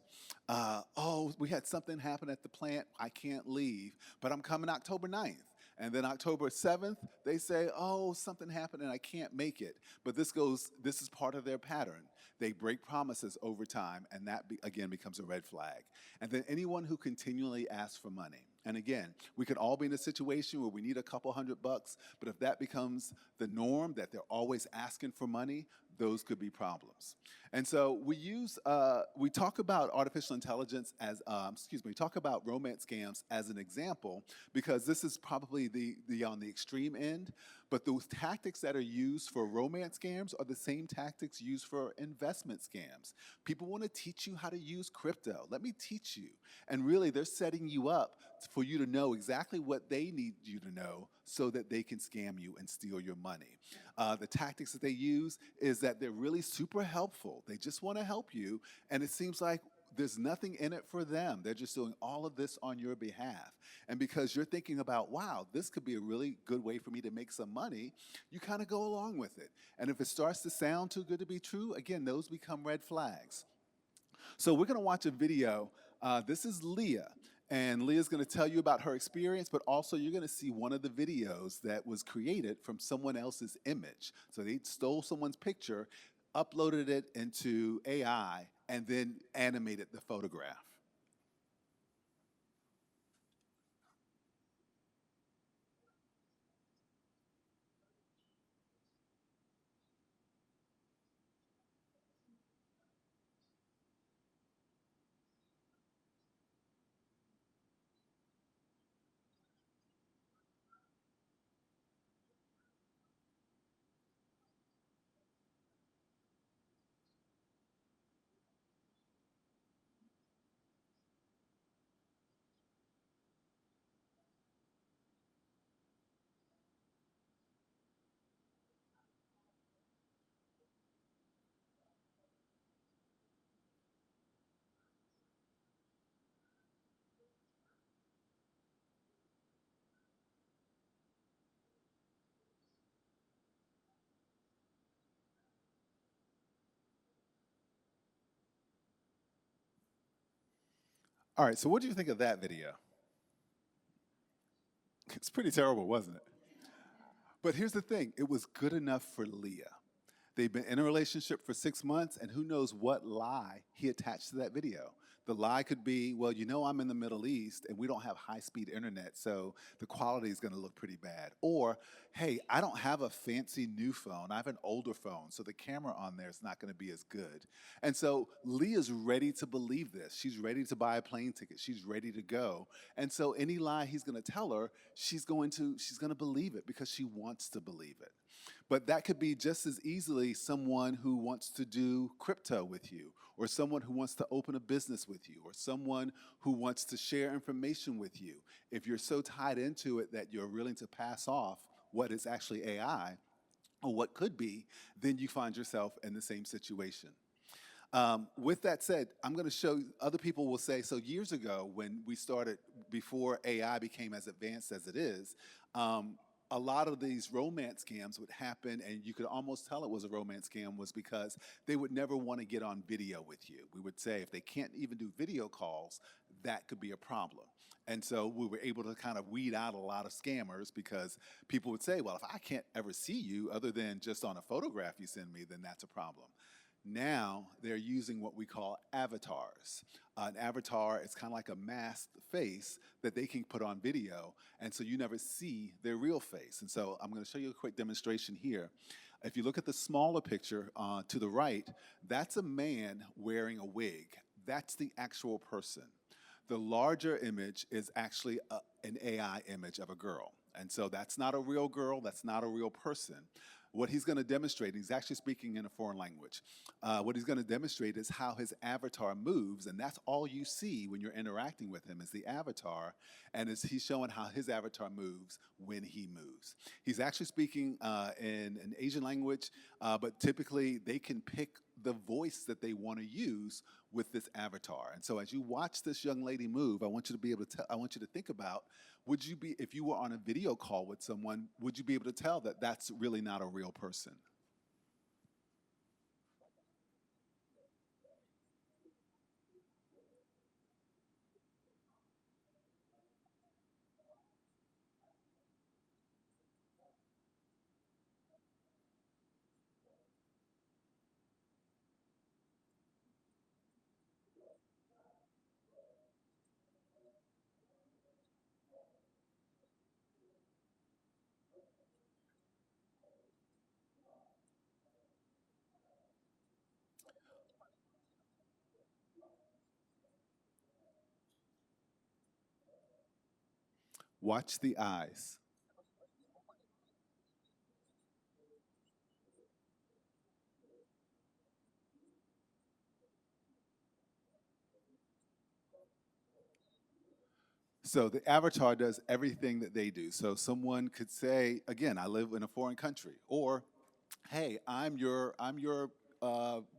we had something happen at the plant. I can't leave, but I'm coming October 9th. And then October 7th, they say, oh, something happened and I can't make it. But this is part of their pattern. They break promises over time, and that, again, becomes a red flag. And then anyone who continually asks for money. And again, we could all be in a situation where we need a couple $100, but if that becomes the norm, that they're always asking for money, those could be problems. And so we talk about artificial intelligence as, we talk about romance scams as an example, because this is probably the on the extreme end, but those tactics that are used for romance scams are the same tactics used for investment scams. People want to teach you how to use crypto. Let me teach you. And really, they're setting you up for you to know exactly what they need you to know so that they can scam you and steal your money. The tactics that they use is that they're really super helpful. They just want to help you, and it seems like there's nothing in it for them. They're just doing all of this on your behalf. And because you're thinking about, wow, this could be a really good way for me to make some money, you kind of go along with it. And if it starts to sound too good to be true, again, those become red flags. So we're going to watch a video. This is Leah. And Leah's going to tell you about her experience, but also you're going to see one of the videos that was created from someone else's image. So they stole someone's picture, uploaded it into AI, and then animated the photograph. All right, so what do you think of that video? It's pretty terrible, wasn't it? But here's the thing, it was good enough for Leah. They've been in a relationship for 6 months, and who knows what lie he attached to that video. The lie could be, well, you know, I'm in the Middle East and we don't have high-speed internet, so the quality is going to look pretty bad. Or, hey, I don't have a fancy new phone. I have an older phone, so the camera on there is not going to be as good. And so Leah's ready to believe this. She's ready to buy a plane ticket. She's ready to go. And so any lie he's going to tell her, she's going to believe it because she wants to believe it. But that could be just as easily someone who wants to do crypto with you, or someone who wants to open a business with you, or someone who wants to share information with you. If you're so tied into it that you're willing to pass off what is actually AI, or what could be, then you find yourself in the same situation. With that said, I'm going to show, other people will say, so years ago when we started, before AI became as advanced as it is, a lot of these romance scams would happen, and you could almost tell it was a romance scam was because they would never want to get on video with you. We would say if they can't even do video calls, that could be a problem. And so we were able to kind of weed out a lot of scammers because people would say, well, if I can't ever see you other than just on a photograph you send me, then that's a problem. Now they're using what we call avatars. An avatar is kind of like a masked face that they can put on video, and so you never see their real face. And so I'm going to show you a quick demonstration here. If you look at the smaller picture to the right, that's a man wearing a wig. That's the actual person. The larger image is actually an AI image of a girl. And so that's not a real girl, that's not a real person. What he's going to demonstrate, he's actually speaking in a foreign language. What he's going to demonstrate is how his avatar moves, and that's all you see when you're interacting with him is the avatar, and he's showing how his avatar moves when he moves. He's actually speaking in an Asian language, but typically they can pick the voice that they want to use with this avatar. And so as you watch this young lady move, I want you to be able to I want you to think about, would you be, if you were on a video call with someone, would you be able to tell that that's really not a real person? Watch the eyes. So the avatar does everything that they do. So someone could say, again, I live in a foreign country, or, hey, I'm your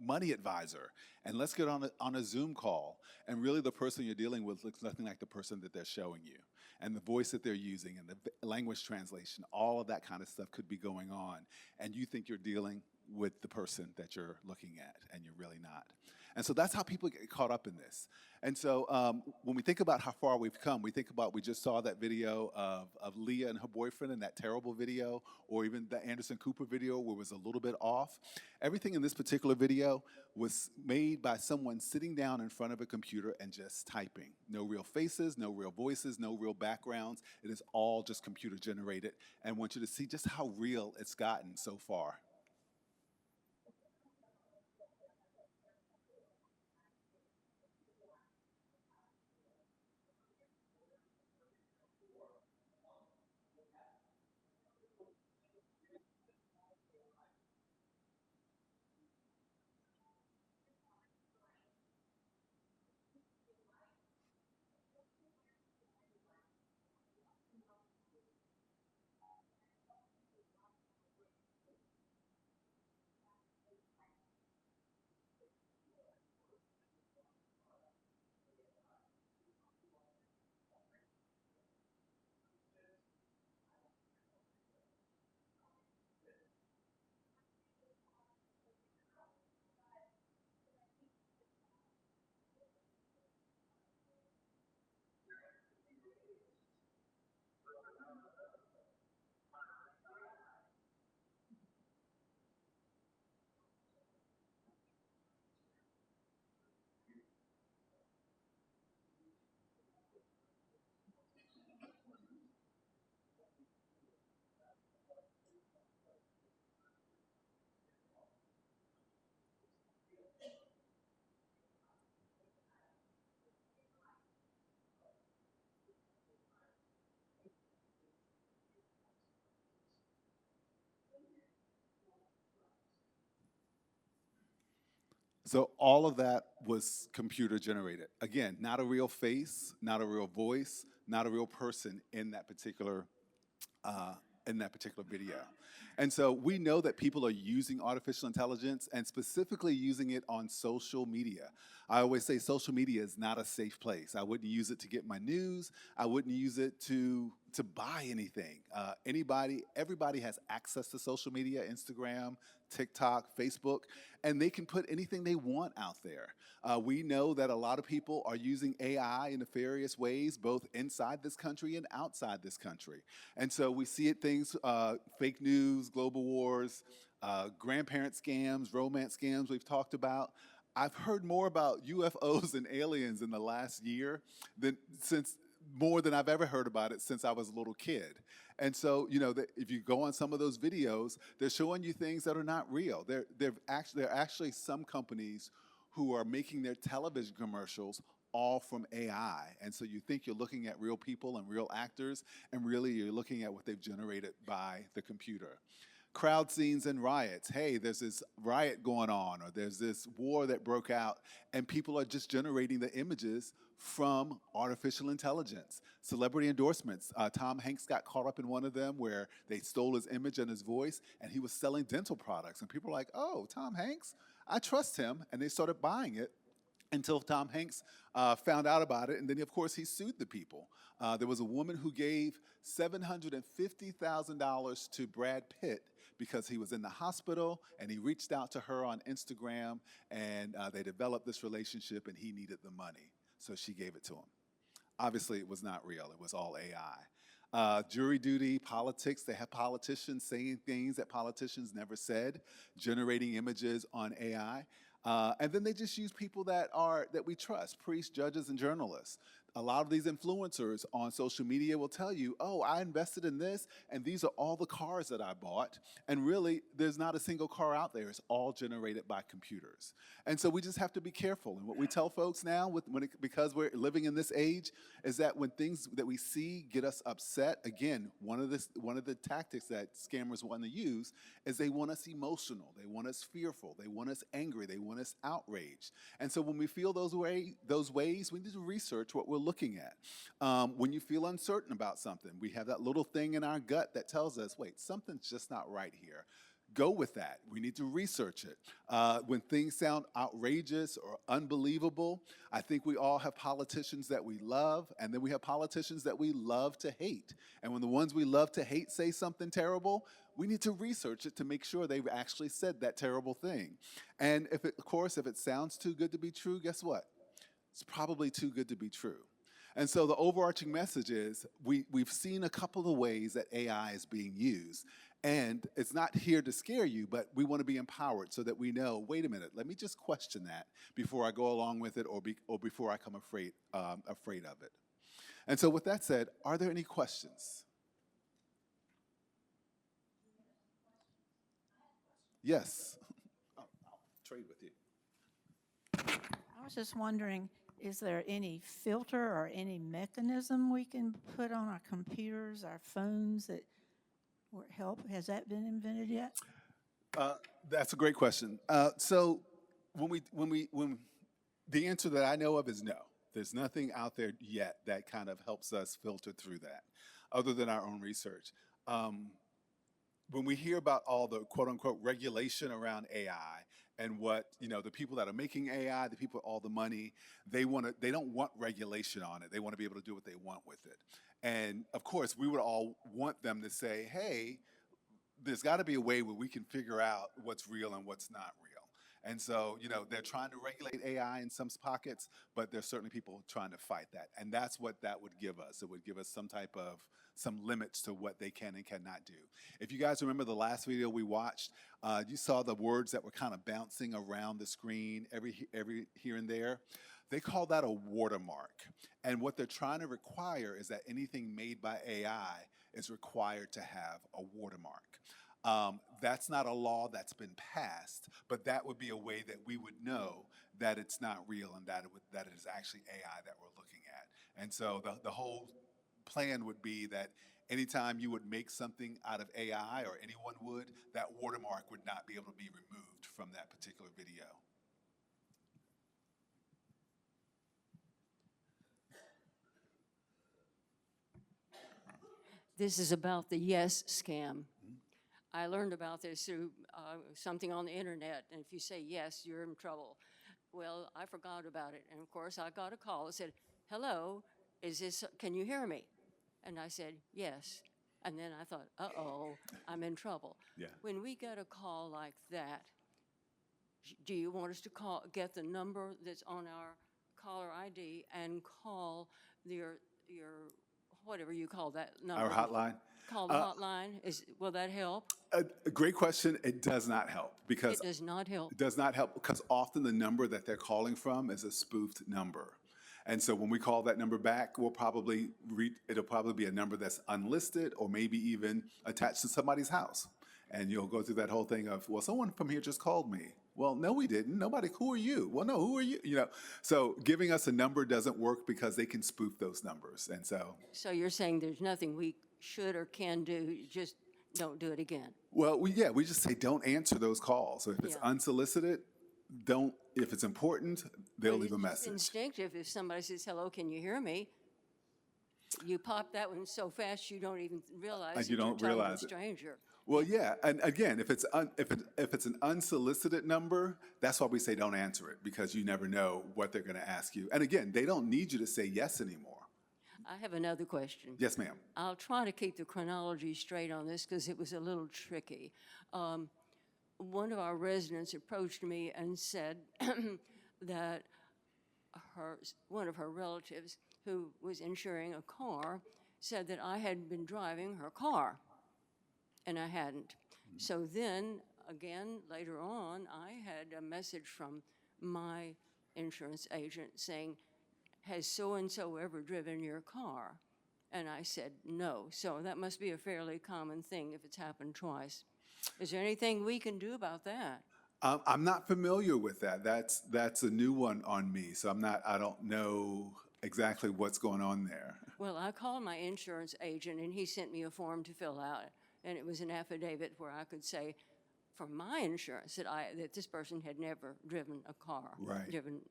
money advisor, and let's get on a Zoom call. And really, the person you're dealing with looks nothing like the person that they're showing you, and the voice that they're using, and the language translation, all of that kind of stuff could be going on, and you think you're dealing with the person that you're looking at, and you're really not. And so that's how people get caught up in this. And so when we think about how far we've come, we think about, we just saw that video of Leah and her boyfriend in that terrible video, or even the Anderson Cooper video where it was a little bit off. Everything in this particular video was made by someone sitting down in front of a computer and just typing. No real faces, no real voices, no real backgrounds. It is all just computer generated. And I want you to see just how real it's gotten so far. So all of that was computer generated. Again, not a real face, not a real voice, not a real person uh, in that particular video. And so we know that people are using artificial intelligence and specifically using it on social media. I always say social media is not a safe place. I wouldn't use it to get my news. I wouldn't use it to buy anything. Everybody has access to social media, Instagram, TikTok, Facebook, and they can put anything they want out there. We know that a lot of people are using AI in nefarious ways, both inside this country and outside this country. And so we see it things, fake news, global wars, grandparent scams, romance scams we've talked about. I've heard more about UFOs and aliens in the last year than since more than I've ever heard about it since I was a little kid. And so, if you go on some of those videos, they're showing you things that are not real. There are actually some companies who are making their television commercials all from AI. And so you think you're looking at real people and real actors, and really you're looking at what they've generated by the computer. Crowd scenes and riots. Hey, there's this riot going on, or there's this war that broke out, and people are just generating the images from artificial intelligence. Celebrity endorsements. Tom Hanks got caught up in one of them where they stole his image and his voice, and he was selling dental products. And people were like, oh, Tom Hanks, I trust him. And they started buying it until Tom Hanks found out about it. And then, of course, he sued the people. There was a woman who gave $750,000 to Brad Pitt because he was in the hospital, and he reached out to her on Instagram, and they developed this relationship, and he needed the money. So she gave it to him. Obviously, it was not real. It was all AI. Jury duty, politics. They have politicians saying things that politicians never said, generating images on AI. And then they just use people that we trust, priests, judges, and journalists. a lot of these influencers on social media will tell you, oh, I invested in this, and these are all the cars that I bought. And really, there's not a single car out there. It's all generated by computers. And so we just have to be careful. And what we tell folks now, because we're living in this age, is that when things that we see get us upset, again, one of the tactics that scammers want to use is they want us emotional, they want us fearful, they want us angry, they want us outraged. And so when we feel those ways, we need to research what we're looking at. When you feel uncertain about something, we have that little thing in our gut that tells us, wait, something's just not right here. Go with that. We need to research it. When things sound outrageous or unbelievable, I think we all have politicians that we love, and then we have politicians that we love to hate. And when the ones we love to hate say something terrible, we need to research it to make sure they've actually said that terrible thing. And of course, if it sounds too good to be true, guess what? It's probably too good to be true. And so the overarching message is we've seen a couple of ways that AI is being used. And it's not here to scare you, but we want to be empowered so that we know, wait a minute, let me just question that before I go along with it or before I come afraid of it. And so with that said, are there any questions? Yes. I'll trade with you. I was just wondering, is there any filter or any mechanism we can put on our computers, our phones that would help? Has that been invented yet? That's a great question. So when the answer that I know of is no. There's nothing out there yet that kind of helps us filter through that, other than our own research. When we hear about all the quote unquote regulation around AI and what, the people that are making AI, the people with all the money, they don't want regulation on it. They want to be able to do what they want with it. And of course, we would all want them to say, hey, there's got to be a way where we can figure out what's real and what's not real. And so, they're trying to regulate AI in some pockets, but there's certainly people trying to fight that. And that's what that would give us. It would give us some limits to what they can and cannot do. If you guys remember the last video we watched, you saw the words that were kind of bouncing around the screen every here and there. They call that a watermark. And what they're trying to require is that anything made by AI is required to have a watermark. That's not a law that's been passed, but that would be a way that we would know that it's not real and that it is actually AI that we're looking at. And so the whole plan would be that anytime you would make something out of AI, or anyone would, that watermark would not be able to be removed from that particular video. This is about the yes scam. I learned about this through something on the internet, and if you say yes, you're in trouble. Well, I forgot about it, and of course I got a call that said, hello, can you hear me? And I said, yes. And then I thought, uh-oh, I'm in trouble. Yeah. When we get a call like that, do you want us to get the number that's on our caller ID and call your whatever you call that number? Our hotline? Call the hotline. Will that help? A great question. It does not help because It does not help. It does not help because often the number that they're calling from is a spoofed number. And so when we call that number back, it'll probably be a number that's unlisted or maybe even attached to somebody's house. And you'll go through that whole thing of, well, someone from here just called me. Well, no, we didn't. Nobody. Who are you? Well, no, who are you? So giving us a number doesn't work because they can spoof those numbers. And so. So you're saying there's nothing we should or can do, just don't do it again? Well, we just say don't answer those calls. So if it's unsolicited, don't. If it's important, they'll leave a message. It's instinctive. If somebody says, hello, can you hear me? You pop that one so fast you don't even realize that you're talking to a stranger. Well, yeah, and again, if it's an unsolicited number, that's why we say don't answer it, because you never know what they're going to ask you. And again, they don't need you to say yes anymore. I have another question. Yes, ma'am. I'll try to keep the chronology straight on this because it was a little tricky. One of our residents approached me and said that one of her relatives who was insuring a car said that I had been driving her car, and I hadn't. So then, again, later on, I had a message from my insurance agent saying, has so-and-so ever driven your car? And I said, no. So that must be a fairly common thing if it's happened twice. Is there anything we can do about that? I'm not familiar with that. That's a new one on me. So I don't know exactly what's going on there. Well, I called my insurance agent, and he sent me a form to fill out, and it was an affidavit where I could say, for my insurance, that this person had never driven a car, Right. driven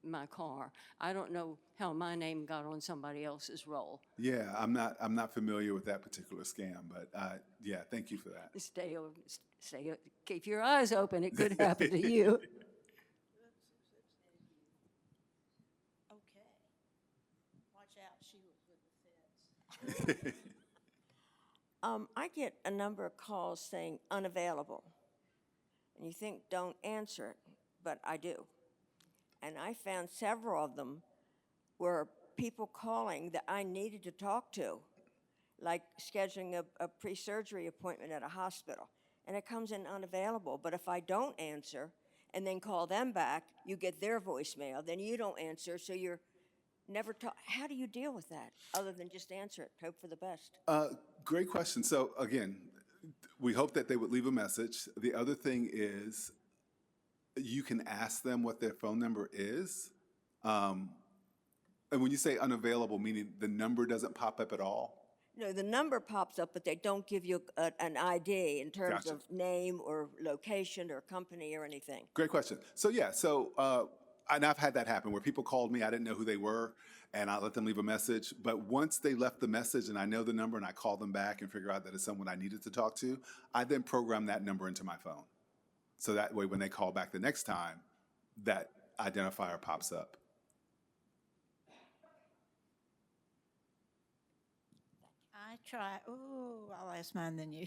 my car. I don't know how my name got on somebody else's roll. Yeah, I'm not familiar with that particular scam, but yeah, thank you for that. Keep your eyes open. It could happen to you. Okay. Watch out, she was with the feds. I get a number of calls saying unavailable. And you think, don't answer it, but I do. And I found several of them were people calling that I needed to talk to, like scheduling a pre-surgery appointment at a hospital. And it comes in unavailable. But if I don't answer and then call them back, you get their voicemail. Then you don't answer, so you're never talk. How do you deal with that other than just answer it, hope for the best? Great question. So again, we hope that they would leave a message. The other thing is you can ask them what their phone number is. And when you say unavailable, meaning the number doesn't pop up at all? No, the number pops up, but they don't give you an ID in terms Gotcha. of name or location or company or anything. Great question. So yeah, and I've had that happen where people called me, I didn't know who they were, and I let them leave a message. But once they left the message and I know the number and I call them back and figure out that it's someone I needed to talk to, I then program that number into my phone. So that way when they call back the next time, that identifier pops up. I'll ask mine then you.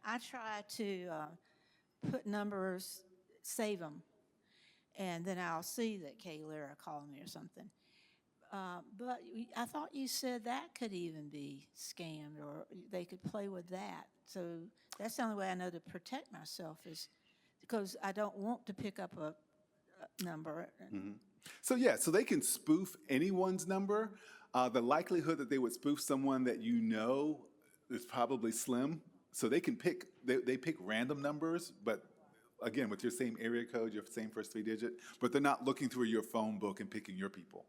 I try to put numbers, save them, and then I'll see that Kay Lyra called me or something. But I thought you said that could even be scammed, or they could play with that. So that's the only way I know to protect myself, is because I don't want to pick up a number. So yeah, so they can spoof anyone's number. The likelihood that they would spoof someone that you know is probably slim. So they can pick, they pick random numbers, but again, with your same area code, your same first 3 digit, but they're not looking through your phone book and picking your people.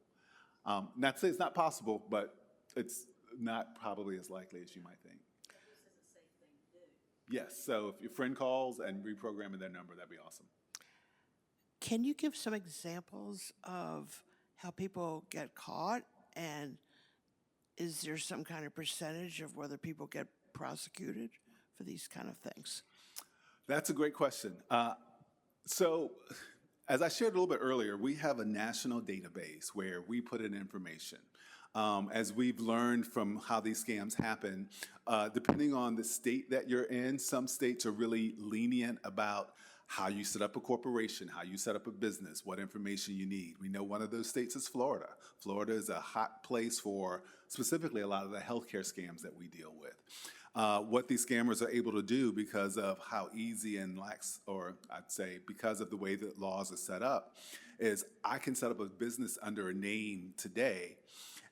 Not to say it's not possible, but it's not probably as likely as you might think. This is a safe thing to do. Yes, so if your friend calls and reprogramming their number, that'd be awesome. Can you give some examples of how people get caught? And is there some kind of percentage of whether people get prosecuted for these kind of things? That's a great question. So as I shared a little bit earlier, we have a national database where we put in information. As we've learned from how these scams happen, depending on the state that you're in, some states are really lenient about how you set up a corporation, how you set up a business, what information you need. We know one of those states is Florida. Florida is a hot place for specifically a lot of the healthcare scams that we deal with. What these scammers are able to do because of how easy and lax, or I'd say because of the way that laws are set up, is I can set up a business under a name today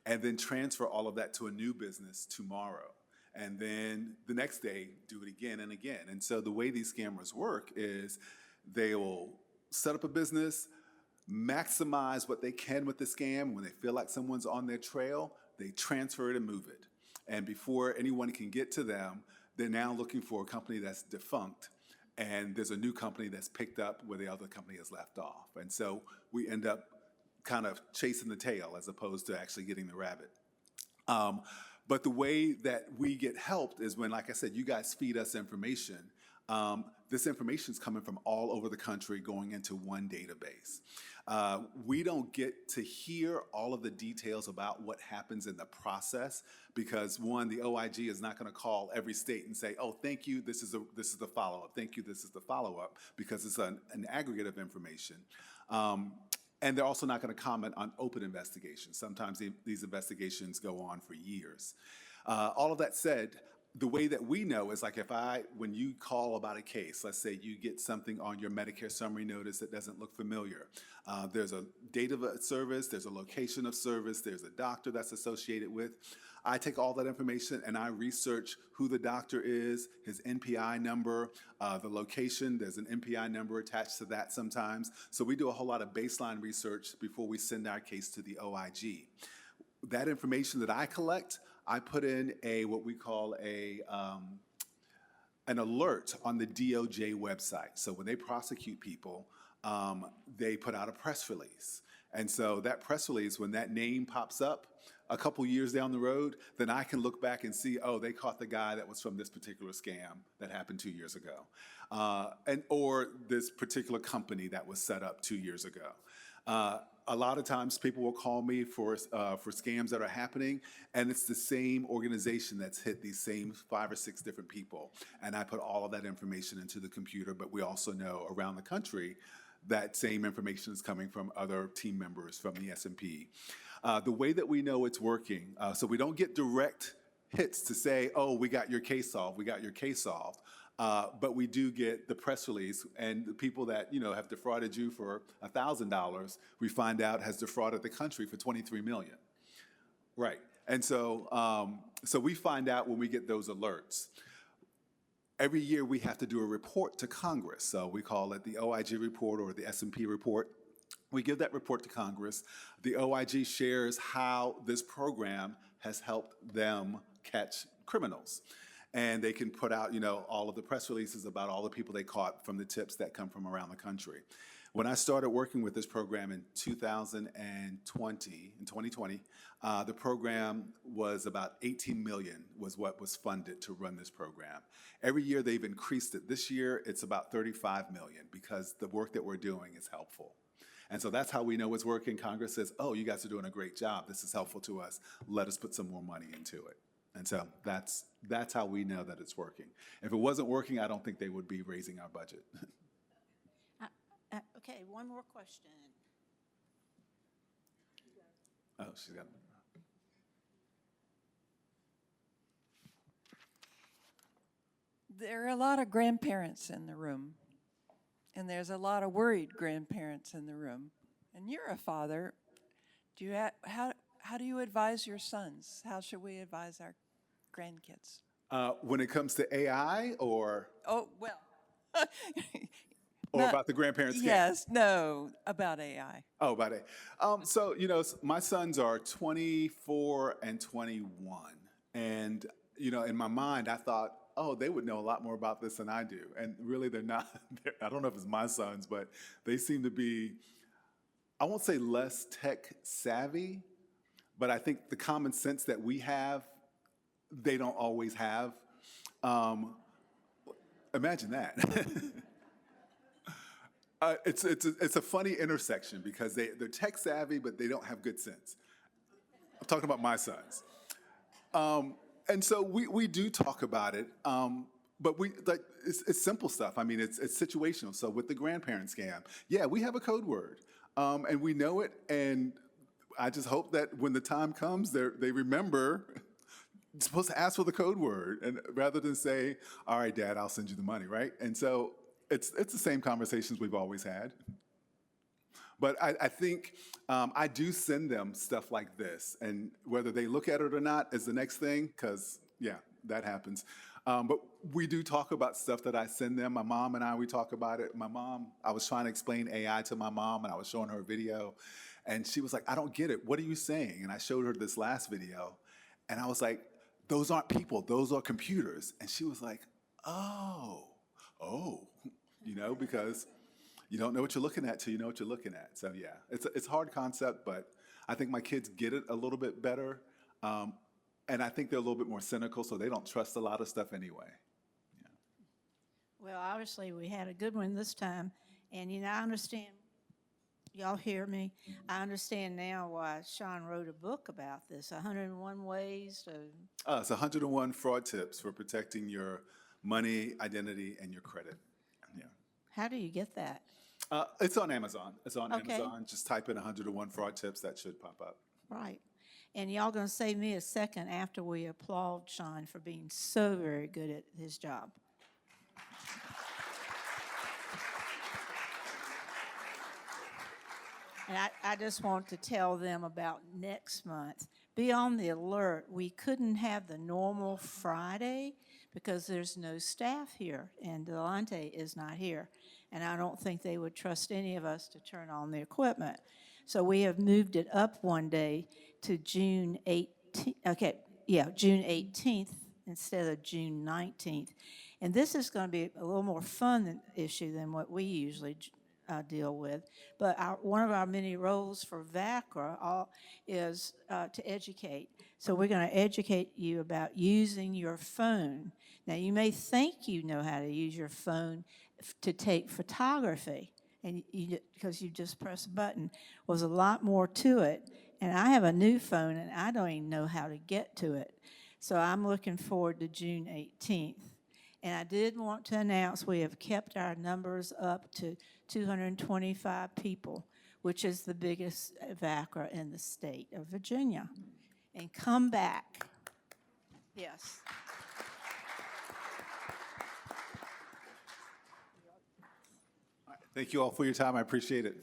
and then transfer all of that to a new business tomorrow. And then the next day, do it again and again. And so the way these scammers work is they will set up a business, maximize what they can with the scam. When they feel like someone's on their trail, they transfer it and move it. And before anyone can get to them, they're now looking for a company that's defunct. And there's a new company that's picked up where the other company has left off. And so we end up kind of chasing the tail as opposed to actually getting the rabbit. But the way that we get helped is when, like I said, you guys feed us information. This information is coming from all over the country going into one database. We don't get to hear all of the details about what happens in the process because, one, the OIG is not going to call every state and say, oh, thank you, this is the follow-up. Thank you, this is the follow-up, because it's an aggregate of information. And they're also not going to comment on open investigations. Sometimes these investigations go on for years. All of that said, the way that we know is like when you call about a case, let's say you get something on your Medicare summary notice that doesn't look familiar. There's a date of a service, there's a location of service, there's a doctor that's associated with. I take all that information and I research who the doctor is, his NPI number, the location. There's an NPI number attached to that sometimes. So we do a whole lot of baseline research before we send our case to the OIG. That information that I collect, I put in what we call an alert on the DOJ website. So when they prosecute people, they put out a press release. And so that press release, when that name pops up a couple years down the road, then I can look back and see, oh, they caught the guy that was from this particular scam that happened 2 years ago. Or this particular company that was set up 2 years ago. A lot of times people will call me for scams that are happening, and it's the same organization that's hit these same 5 or 6 different people. And I put all of that information into the computer, but we also know around the country that same information is coming from other team members from the S&P. The way that we know it's working, so we don't get direct hits to say, oh, we got your case solved, we got your case solved. But we do get the press release, and the people that have defrauded you for $1,000, we find out has defrauded the country for $23 million. Right, and so so we find out when we get those alerts. Every year we have to do a report to Congress, so we call it the OIG report or the S&P report. We give that report to Congress. The OIG shares how this program has helped them catch criminals. And they can put out, all of the press releases about all the people they caught from the tips that come from around the country. When I started working with this program in 2020, the program was about $18 million was what was funded to run this program. Every year they've increased it. This year it's about $35 million because the work that we're doing is helpful. And so that's how we know it's working. Congress says, oh, you guys are doing a great job. This is helpful to us. Let us put some more money into it. And so that's how we know that it's working. If it wasn't working, I don't think they would be raising our budget. Okay, one more question. Oh, she's got it. There are a lot of grandparents in the room, and there's a lot of worried grandparents in the room. And you're a father. How do you advise your sons? How should we advise our grandkids? When it comes to AI or Oh, well. or about the grandparents' scam? Yes, no, about AI. Oh, about it. So, my sons are 24 and 21. And, in my mind, I thought, oh, they would know a lot more about this than I do. And really, they're not. I don't know if it's my sons, but they seem to be, I won't say less tech savvy, but I think the common sense that we have, they don't always have. Imagine that. It's a funny intersection because they're tech savvy, but they don't have good sense. I'm talking about my sons. And so we do talk about it, but it's simple stuff. I mean, it's situational. So with the grandparent scam, yeah, we have a code word, and we know it, and I just hope that when the time comes, they remember supposed to ask for the code word, and rather than say, all right, Dad, I'll send you the money, right? And so it's the same conversations we've always had. But I think I do send them stuff like this, and whether they look at it or not is the next thing, because, yeah, that happens. But we do talk about stuff that I send them. My mom and we talk about it. I was trying to explain AI to my mom, and I was showing her a video, and she was like, I don't get it. What are you saying? And I showed her this last video, and I was like, those aren't people. Those are computers. And she was like, oh, because you don't know what you're looking at till you know what you're looking at. So yeah, it's a hard concept, but I think my kids get it a little bit better. And I think they're a little bit more cynical, so they don't trust a lot of stuff anyway. Yeah. Well, obviously, we had a good one this time. And, I understand, y'all hear me? I understand now why Sean wrote a book about this, 101 ways to... It's 101 fraud tips for protecting your money, identity, and your credit. Yeah. How do you get that? It's on Amazon. Okay. Amazon. Just type in 101 fraud tips. That should pop up. Right. And y'all gonna save me a second after we applaud Sean for being so very good at his job. And I just want to tell them about next month. Be on the alert. We couldn't have the normal Friday because there's no staff here, and Delante is not here. And I don't think they would trust any of us to turn on the equipment. So we have moved it up one day to June 18th, June 18th instead of June 19th. And this is going to be a little more fun issue than what we usually deal with. But one of our many roles for VaCCRA is to educate. So we're going to educate you about using your phone. Now, you may think you know how to use your phone to take photography, and because you just press a button. Well, there's a lot more to it. And I have a new phone, and I don't even know how to get to it. So I'm looking forward to June 18th. And I did want to announce we have kept our numbers up to 225 people, which is the biggest VaCCRA in the state of Virginia. And come back. Yes. Thank you all for your time. I appreciate it.